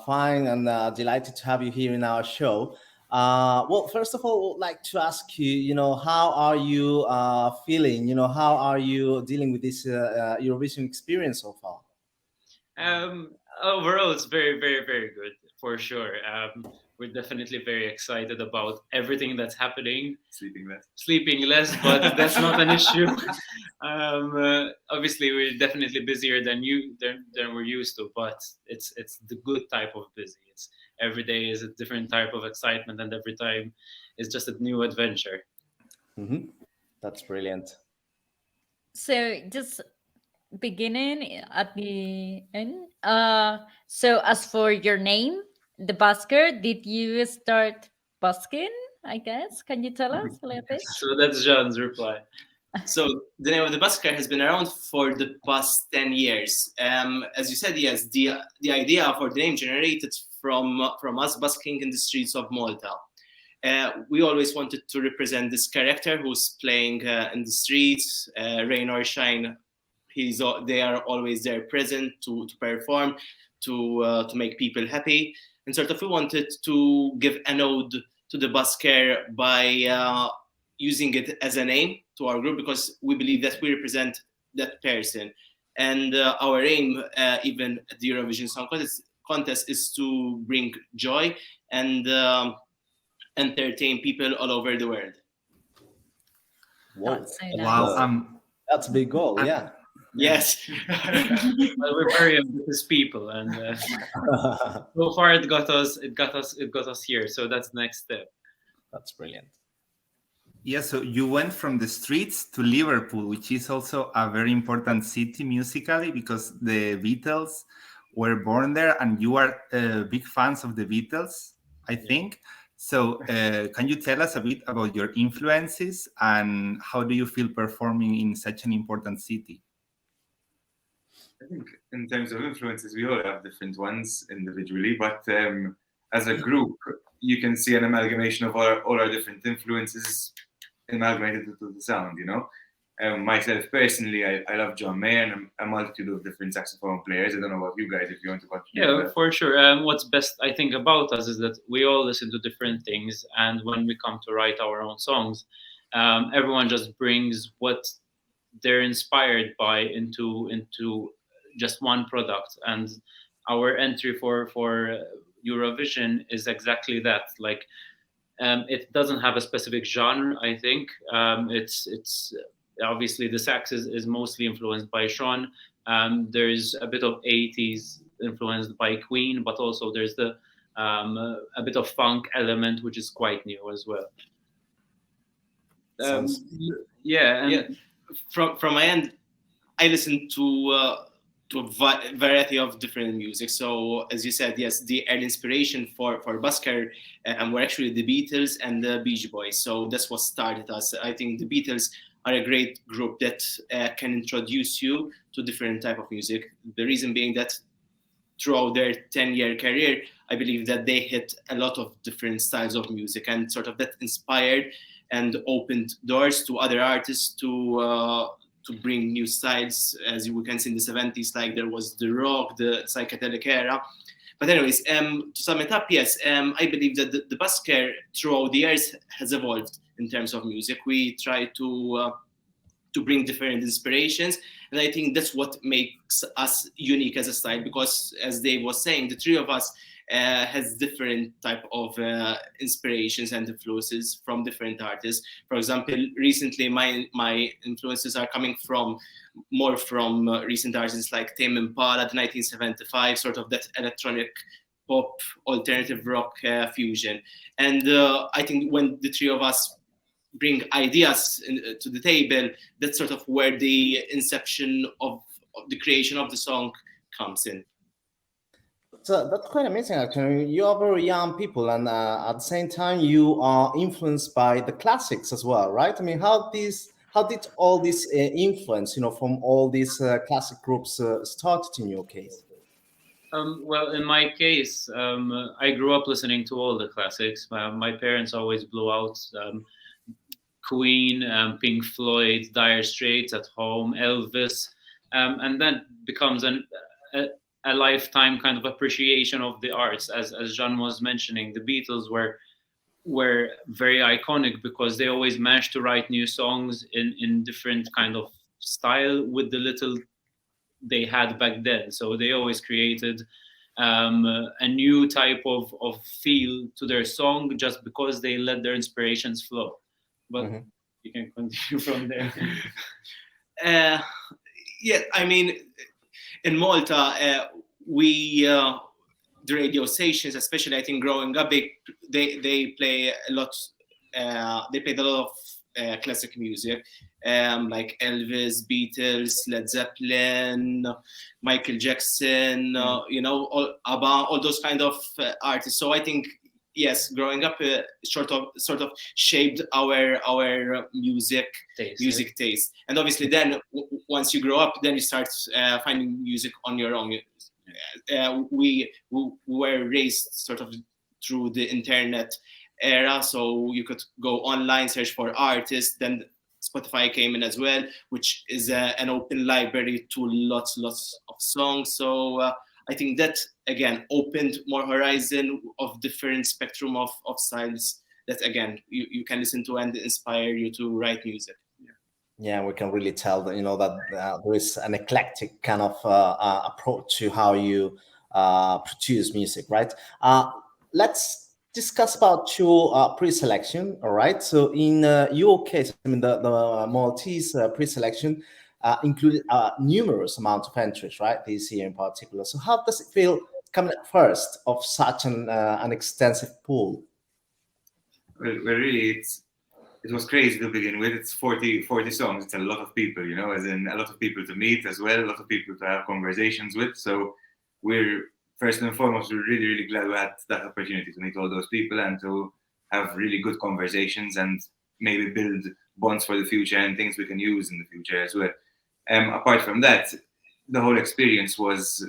fine and delighted to have you here in our show. Well, first of all, I would like to ask you, how are you feeling? How are you dealing with this Eurovision experience so far? Overall, it's very, very, very good for sure. We're definitely very excited about everything that's happening. Sleeping less, but that's not an issue. Obviously, we're definitely busier than we're used to, but it's the good type of busy. It's every day is a different type of excitement, and every time is just a new adventure. Hmm. That's brilliant. So just beginning at the end. So as for your name, the busker, did you start busking? I guess. Can you tell us a little bit? So that's Jean's reply. So the name of the Busker has been around for the past 10 years. As you said, yes, the idea for the name generated from us busking in the streets of Malta. We always wanted to represent this character who's playing in the streets, rain or shine. They are always there present to perform, to make people happy. And sort of we wanted to give an ode to the Busker by using it as a name to our group, because we believe that we represent that person. And our aim, even at the Eurovision Song Contest, is to bring joy and entertain people all over the world. Whoa. That's so Wow. nice. That's a big goal, yeah. Yes. Well, we're very ambitious people, and so far it got us here. So that's the next step. That's brilliant. Yeah, so you went from the streets to Liverpool, which is also a very important city musically because the Beatles were born there, and you are big fans of the Beatles, I think. So can you tell us a bit about your influences and how do you feel performing in such an important city? I think in terms of influences, we all have different ones individually, but as a group, you can see an amalgamation of all our different influences amalgamated into the sound, Myself personally, I love John Mayer and a multitude of different saxophone players. I don't know about you guys if you want to contribute. Yeah, for sure. What's best, I think, about us is that we all listen to different things, and when we come to write our own songs, everyone just brings what they're inspired by into just one product. And our entry for Eurovision is exactly that. Like, it doesn't have a specific genre. I think it's obviously the sax is mostly influenced by Sean. There's a bit of 80s influenced by Queen, but also there's a bit of funk element, which is quite new as well. From my end, I listen to a variety of different music. So as you said, yes, the early inspiration for Busker were actually the Beatles and the Beach Boys. So that's what started us. I think the Beatles are a great group that can introduce you to different type of music. The reason being that throughout their 10-year career, I believe that they hit a lot of different styles of music, and sort of that inspired and opened doors to other artists to bring new styles, as we can see in the 70s, like there was the rock, the psychedelic era. But anyways, to sum it up, yes, I believe that the Busker throughout the years has evolved in terms of music. We try to bring different inspirations, and I think that's what makes us unique as a style, because as Dave was saying, the three of us has different type of inspirations and influences from different artists. For example, recently my influences are coming from recent artists like Tame Impala, the 1975, sort of that electronic pop, alternative rock fusion. And I think when the three of us bring ideas to the table, that's sort of where the inception of the creation of the song comes in. So that's quite amazing, actually. You are very young people, and at the same time, you are influenced by the classics as well, right? I mean, how did all this influence, from all these classic groups started in your case? Well, in my case, I grew up listening to all the classics. My parents always blew out Queen, Pink Floyd, Dire Straits at home, Elvis, and that becomes a a lifetime kind of appreciation of the arts. As Jean was mentioning, the Beatles were very iconic because they always managed to write new songs in different kind of style with the little they had back then. So they always created a new type of feel to their song just because they let their inspirations flow. But you can continue from there. Yeah, I mean, in Malta, we the radio stations, especially I think growing up, they play a lot. They played a lot of classic music, like Elvis, Beatles, Led Zeppelin, Michael Jackson, you know, all ABBA, all those kind of artists. So I think yes, growing up sort of shaped our music taste. And obviously then once you grow up, then you start finding music on your own. We were raised sort of through the internet era, so you could go online, search for artists. Then Spotify came in as well, which is an open library to lots of songs. So I think that again opened more horizon of different spectrum of styles that again you can listen to and inspire you to write music. Yeah, we can really tell that, you know, that there is an eclectic kind of approach to how you produce music, right? Let's discuss about your pre-selection. All right. So in your case, I mean, the Maltese pre-selection included numerous amount of entries, right? This year in particular. So how does it feel coming first of such an extensive pool? Well, really, it was crazy to begin with. It's 40 songs. It's a lot of people, you know, as in a lot of people to meet as well, a lot of people to have conversations with. So we're first and foremost, we're really, really glad we had that opportunity to meet all those people and to have really good conversations and maybe build bonds for the future and things we can use in the future as well. Apart from that, the whole experience was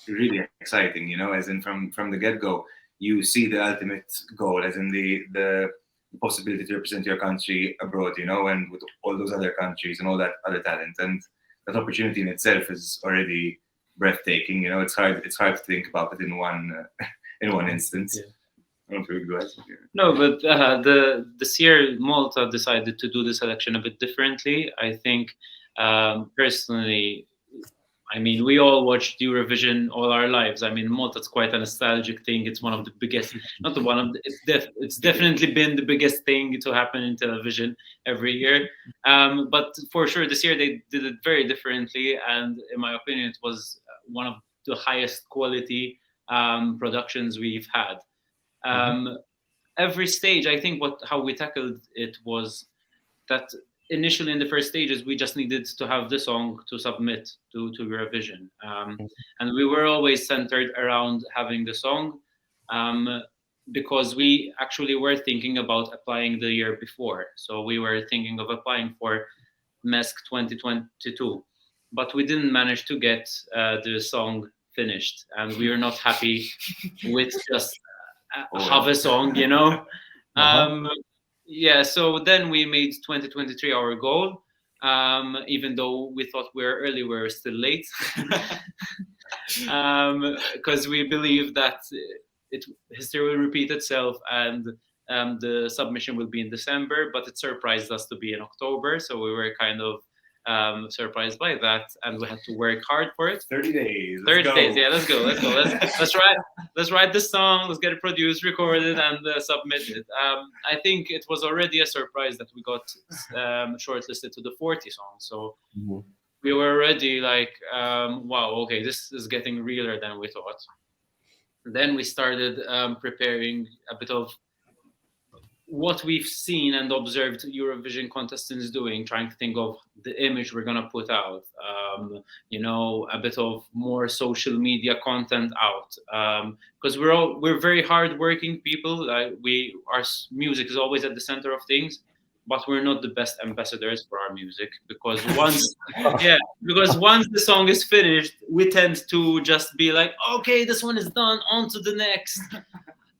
really exciting, you know, as in from the get-go, you see the ultimate goal, as in the possibility to represent your country abroad, you know, and with all those other countries and all that other talent. And that opportunity in itself is already breathtaking, you know. It's hard to think about it in one instance. Yeah. I don't know if we go ahead. No, but this year Malta decided to do the selection a bit differently. I think personally, I mean, we all watched Eurovision all our lives. I mean, Malta's quite a nostalgic thing. It's one of the biggest, not the one of the, it's definitely been the biggest thing to happen in television every year. But for sure, this year they did it very differently. And in my opinion, it was one of the highest quality productions we've had. Every stage, I think how we tackled it was that initially in the first stages, we just needed to have the song to submit to Eurovision. And we were always centered around having the song because we actually were thinking about applying the year before. So we were thinking of applying for MESC 2022, but we didn't manage to get the song finished. And we were not happy with just have a song, you know? Yeah, so then we made 2023 our goal. Even though we thought we were early, we were still late. Because we believe that history will repeat itself and the submission will be in December, but it surprised us to be in October. So we were kind of surprised by that, and we had to work hard for it. 30 days. 30 days, yeah, let's go. Let's write the song, let's get it produced, recorded, and submitted. I think it was already a surprise that we got shortlisted to the 40 songs. So we were already like, wow, okay, this is getting realer than we thought. Then we started preparing a bit of what we've seen and observed Eurovision contestants doing, trying to think of the image we're going to put out, you know, a bit of more social media content out, because we're very hardworking people. Our music is always at the center of things, but we're not the best ambassadors for our music, because once the song is finished, we tend to just be like, okay, this one is done, on to the next,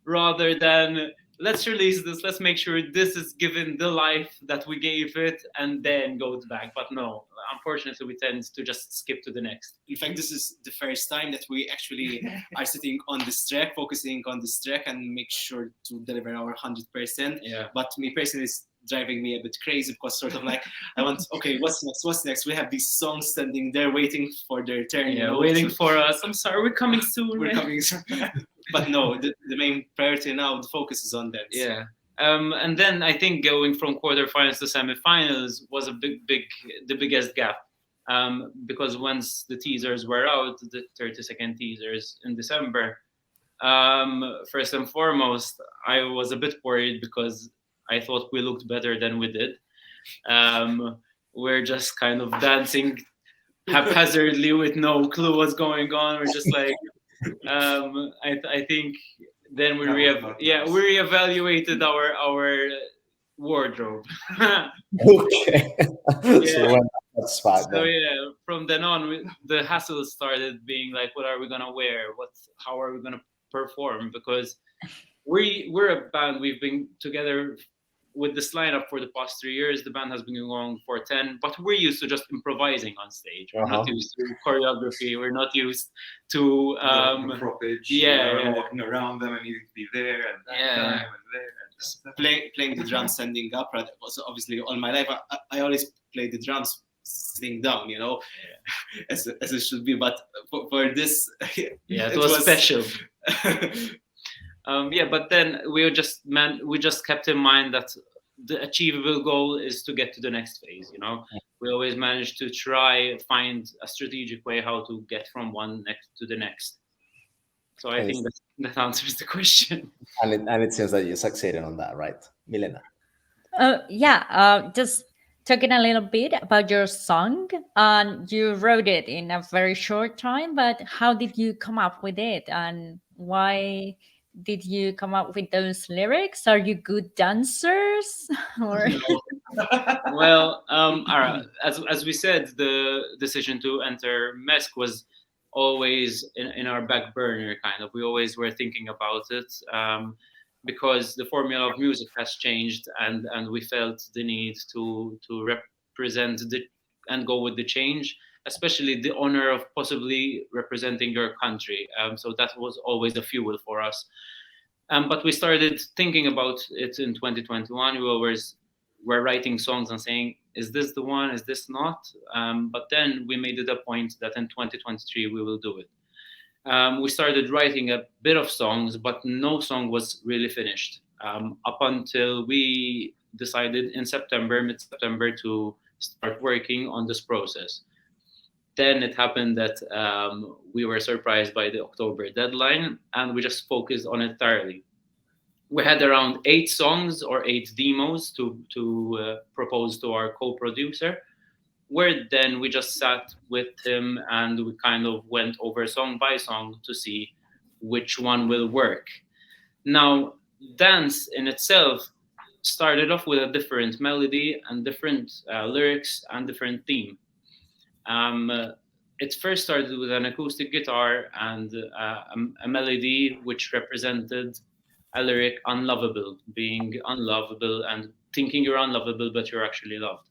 rather than let's release this, let's make sure this is given the life that we gave it, and then go back. But no, unfortunately we tend to just skip to the next. In fact, this is the first time that we actually are sitting on this track, focusing on this track, and make sure to deliver our 100%. Yeah. But me personally, it's driving me a bit crazy because sort of like I want, okay, what's next? What's next? We have these songs standing there waiting for their turn. Yeah, waiting for us. I'm sorry, we're coming soon. We're coming soon. But no, the main priority now, the focus is on dance. Yeah. And then I think going from quarterfinals to semifinals was the biggest gap. Because once the teasers were out, the 30-second teasers in December, first and foremost, I was a bit worried because I thought we looked better than we did. We're just kind of dancing haphazardly with no clue what's going on. We're just like, I think then we reevaluated our wardrobe. Okay. So that's fine. So yeah, from then on, the hassle started being like, what are we gonna wear? How are we gonna perform? Because we're a band. We've been together with this lineup for the past 3 years. The band has been going on for 10, but we're used to just improvising on stage. We're not used to choreography. We're not used to walking around them and needing to be there and that time and there. And playing the drums standing up. Right? Also, obviously, all my life, I always played the drums sitting down, as it should be. But for this, it was special. But then we just kept in mind that the achievable goal is to get to the next phase. We always managed to try find a strategic way how to get from one next to the next. So I think that answers the question. And it seems that you succeeded on that, right, Milena? Just talking a little bit about your song. You wrote it in a very short time, but how did you come up with it, and why did you come up with those lyrics? Are you good dancers? Or well, as we said, the decision to enter MESC was always in our back burner, kind of. We always were thinking about it because the formula of music has changed, and we felt the need to represent and go with the change, especially the honor of possibly representing your country. So that was always a fuel for us. But we started thinking about it in 2021. We always were writing songs and saying, is this the one? Is this not? But then we made it a point that in 2023 we will do it. We started writing a bit of songs, but no song was really finished up until we decided in mid-September, to start working on this process. Then it happened that we were surprised by the October deadline, and we just focused on it thoroughly. We had around 8 songs or 8 demos to propose to our co-producer, where then we just sat with him and we kind of went over song by song to see which one will work. Now, dance in itself started off with a different melody and different lyrics and different theme. It first started with an acoustic guitar and a melody which represented a lyric, unlovable, being unlovable and thinking you're unlovable but you're actually loved.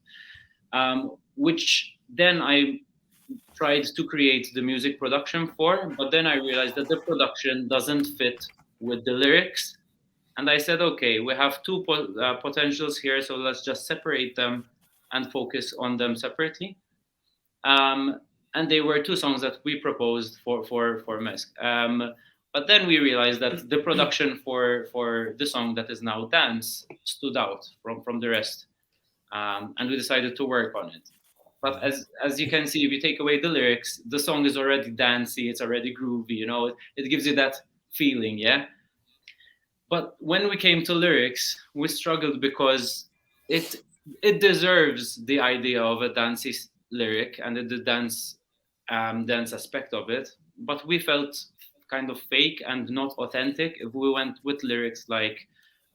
Which then I tried to create the music production for, but then I realized that the production doesn't fit with the lyrics. And I said, okay, we have 2 potentials here, so let's just separate them and focus on them separately. And they were 2 songs that we proposed for MESC. But then we realized that the production for the song that is now Dance stood out from the rest. And we decided to work on it. But as you can see, if you take away the lyrics, the song is already dancey, it's already groovy, it gives you that feeling, yeah? But when we came to lyrics, we struggled because it deserves the idea of a dancey lyric and the dance aspect of it, but we felt kind of fake and not authentic if we went with lyrics like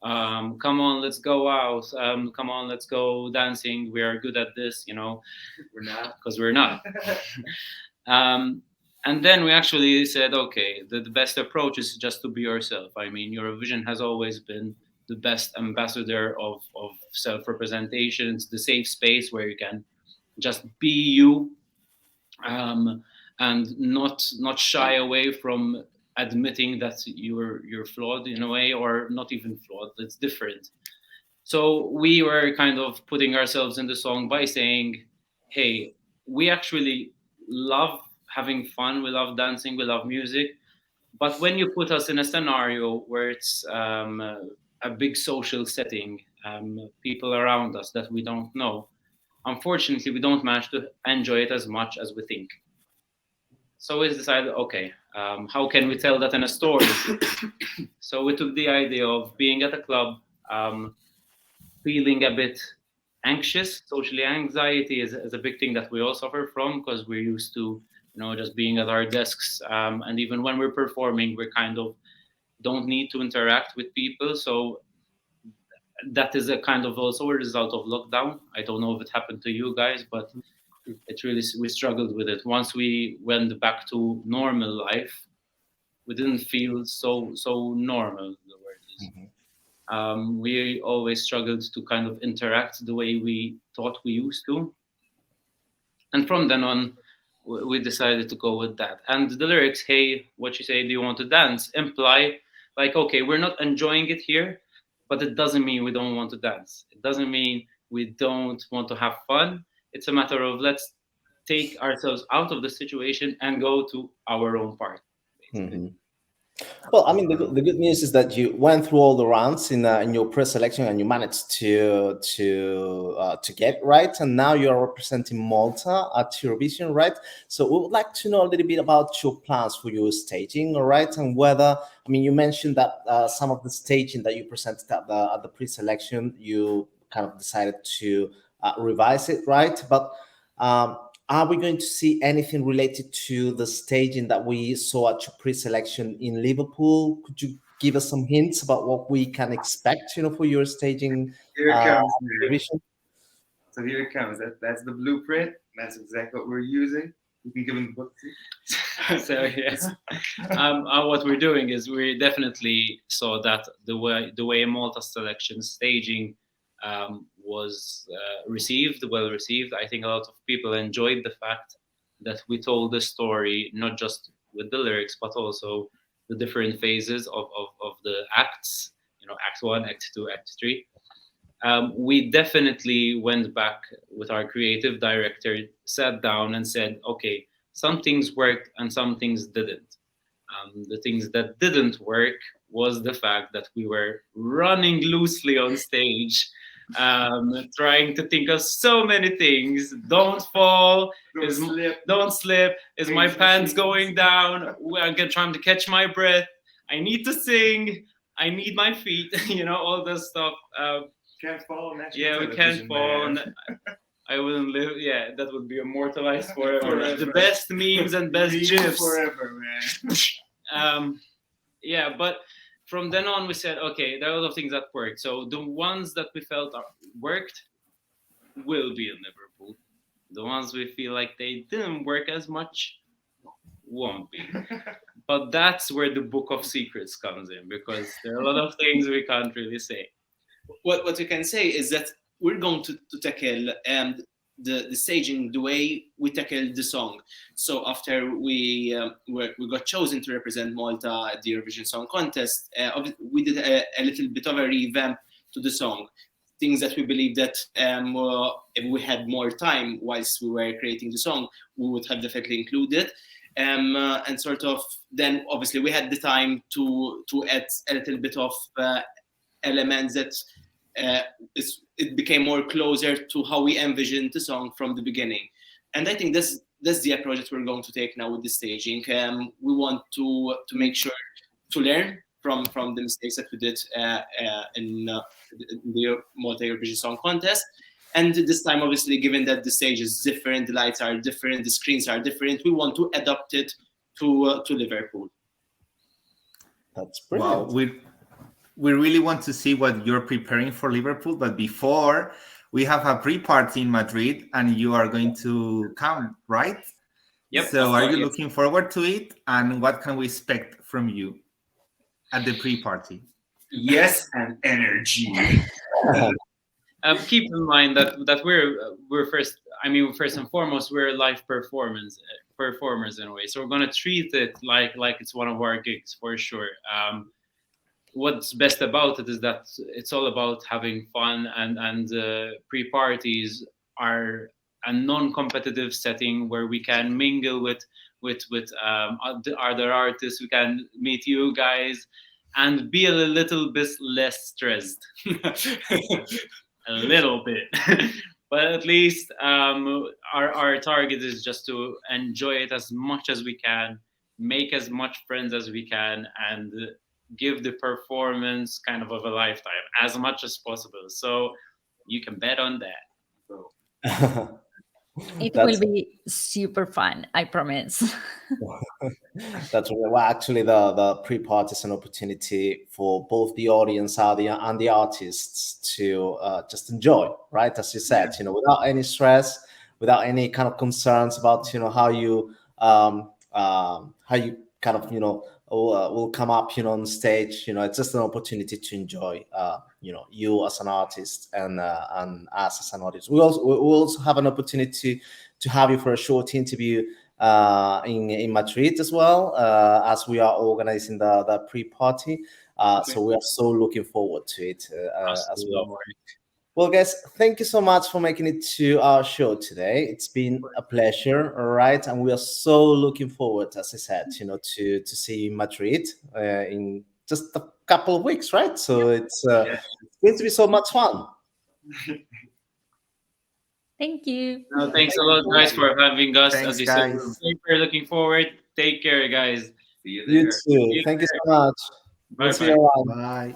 come on, let's go out, come on, let's go dancing, we are good at this, We're not. because we're not. And then we actually said, okay, the best approach is just to be yourself. I mean, Eurovision has always been the best ambassador of self-representation. It's the safe space where you can just be you, and not shy away from admitting that you're flawed in a way, or not even flawed. It's different. So we were kind of putting ourselves in the song by saying, hey, we actually love having fun, we love dancing, we love music, but when you put us in a scenario where it's a big social setting, people around us that we don't know, unfortunately we don't manage to enjoy it as much as we think. So we decided, okay, how can we tell that in a story? So we took the idea of being at a club, feeling a bit anxious. Socially, anxiety is a big thing that we all suffer from, because we're used to, just being at our desks. And even when we're performing, we kind of don't need to interact with people. So that is a kind of also a result of lockdown. I don't know if it happened to you guys, but it really, we struggled with it. Once we went back to normal life, we didn't feel so normal, the word is. We always struggled to kind of interact the way we thought we used to. And from then on, we decided to go with that. And the lyrics, hey, what you say, do you want to dance, imply like, okay, we're not enjoying it here, but it doesn't mean we don't want to dance. It doesn't mean we don't want to have fun. It's a matter of let's take ourselves out of the situation and go to our own part, basically. Well, I mean, the good news is that you went through all the rounds in your pre-selection, and you managed to get right, and now you are representing Malta at Eurovision, right? So we would like to know a little bit about your plans for your staging, all right, and whether, I mean, you mentioned that some of the staging that you presented at the pre-selection, you kind of decided to revise it, right? But are we going to see anything related to the staging that we saw at your pre-selection in Liverpool? Could you give us some hints about what we can expect, for your staging? Here it comes. revision? So here it comes. That's the blueprint. That's exactly what we're using. You can give them the book too. So yes, what we're doing is we definitely saw that the way Malta selection staging was well received. I think a lot of people enjoyed the fact that we told the story not just with the lyrics, but also the different phases of the acts. Act 1, Act 2, Act 3. We definitely went back with our creative director, sat down and said, okay, some things worked and some things didn't. The things that didn't work was the fact that we were running loosely on stage, trying to think of so many things. Don't fall, don't slip, is my pants going down, I'm trying to catch my breath, I need to sing, I need my feet, all this stuff. Can't fall. Yeah, we can't fall. I wouldn't live. Yeah, that would be immortalized forever. The best memes and best gifs forever, man. Yeah, but from then on, we said, okay, there are a lot of things that worked. So the ones that we felt worked will be in Liverpool. The ones we feel like they didn't work as much won't be. But that's where the book of secrets comes in, because there are a lot of things we can't really say. What we can say is that we're going to tackle the staging the way we tackled the song. So after we got chosen to represent Malta at the Eurovision Song Contest, we did a little bit of a revamp to the song. Things that we believe that if we had more time whilst we were creating the song, we would have definitely included. And sort of then obviously we had the time to add a little bit of elements that it became more closer to how we envisioned the song from the beginning. And I think that's the approach that we're going to take now with the staging. We want to make sure to learn from the mistakes that we did in the Malta Eurovision Song Contest. And this time, obviously, given that the stage is different, the lights are different, the screens are different, we want to adapt it to Liverpool. That's brilliant. Wow, we really want to see what you're preparing for Liverpool, but before, we have a pre-party in Madrid, and you are going to come, right? Yep. So are you looking forward to it, and what can we expect from you at the pre-party? Yes, and energy. Keep in mind that we're first. I mean, first and foremost, we're live performers in a way, so we're gonna treat it like it's one of our gigs for sure. What's best about it is that it's all about having fun, and pre-parties are a non-competitive setting where we can mingle with other artists. We can meet you guys and be a little bit less stressed. A little bit. But at least our target is just to enjoy it as much as we can, make as much friends as we can, and give the performance kind of a lifetime as much as possible. So you can bet on that. So. It will be super fun, I promise. That's well, actually the pre-party is an opportunity for both the audience and the artists to just enjoy, right? As you said, without any stress, without any kind of concerns about how you kind of will come up on stage. It's just an opportunity to enjoy you as an artist and us as an audience. We also have an opportunity to have you for a short interview in Madrid as well, as we are organizing the pre-party. So we are so looking forward to it as well. Well, guys, thank you so much for making it to our show today. It's been a pleasure, all right? And we are so looking forward, as I said, to see you in Madrid in just a couple of weeks, right? So it's going to be so much fun. Thank you. Thanks a lot, guys, for having us. Thanks, As you said, we're looking forward. Take care, guys. See you You there. too. Thank you so much. Bye. See you around. Bye.